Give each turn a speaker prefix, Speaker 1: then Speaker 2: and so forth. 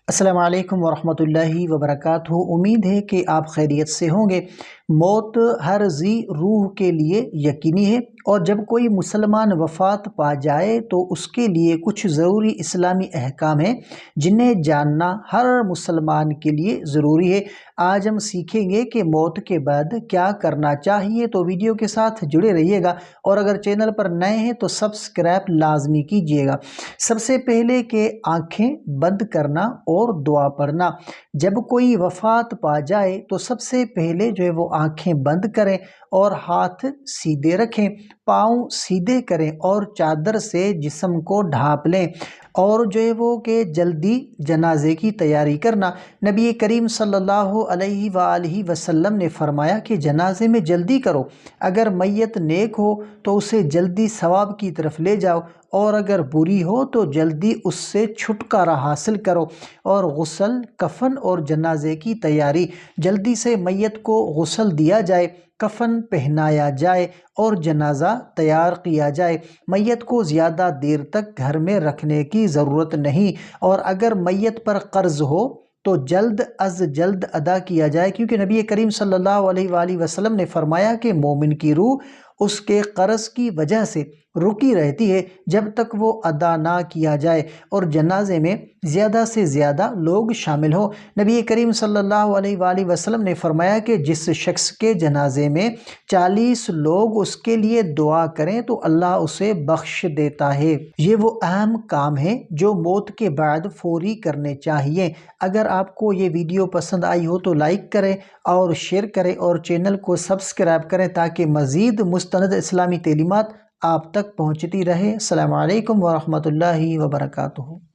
Speaker 1: السلام علیکم ورحمۃ اللہ وبرکاتہ۔ امید ہے کہ آپ خیریت سے ہوں گے۔ موت ہر ذی روح کے لیے یقینی ہے، اور جب کوئی مسلمان وفات پا جائے تو اس کے لیے کچھ ضروری اسلامی احکام ہیں جنہیں جاننا ہر مسلمان کے لیے ضروری ہے۔ آج ہم سیکھیں گے کہ موت کے بعد کیا کرنا چاہیے، تو ویڈیو کے ساتھ جڑے رہیے گا، اور اگر چینل پر نئے ہیں تو سبسکرائب لازمی کیجیے گا۔ سب سے پہلے کہ آنکھیں بند کرنا اور دعا پڑھنا۔ جب کوئی وفات پا جائے تو سب سے پہلے وہ آنکھیں بند کریں اور ہاتھ سیدھے رکھیں، پاؤں سیدھے کریں اور چادر سے جسم کو ڈھانپ لیں، اور وہ کہ جلدی جنازے کی تیاری کرنا۔ نبی کریم صلی اللہ علیہ وآلہ وسلم نے فرمایا کہ جنازے میں جلدی کرو، اگر میت نیک ہو تو اسے جلدی ثواب کی طرف لے جاؤ، اور اگر بری ہو تو جلدی اس سے چھٹکارا حاصل کرو۔ اور غسل، کفن اور جنازے کی تیاری۔ جلدی سے میت کو غسل دیا جائے، کفن پہنایا جائے اور جنازہ تیار کیا جائے۔ میت کو زیادہ دیر تک گھر میں رکھنے کی ضرورت نہیں، اور اگر میت پر قرض ہو تو جلد از جلد ادا کیا جائے، کیونکہ نبی کریم صلی اللہ علیہ وآلہ وسلم نے فرمایا کہ مومن کی روح اس کے قرض کی وجہ سے رکی رہتی ہے جب تک وہ ادا نہ کیا جائے، اور جنازے میں زیادہ سے زیادہ لوگ شامل ہوں۔ نبی کریم صلی اللہ علیہ وآلہ وسلم نے فرمایا کہ جس شخص کے جنازے میں 40 لوگ اس کے لیے دعا کریں تو اللہ اسے بخش دیتا ہے۔ یہ وہ اہم کام ہیں جو موت کے بعد فوری کرنے چاہیے۔ اگر آپ کو یہ ویڈیو پسند آئی ہو تو لائک کریں اور شیئر کریں، اور چینل کو سبسکرائب کریں تاکہ مزید مستند اسلامی تعلیمات آپ تک پہنچتی رہے۔ السلام علیکم ورحمۃ اللہ وبرکاتہ۔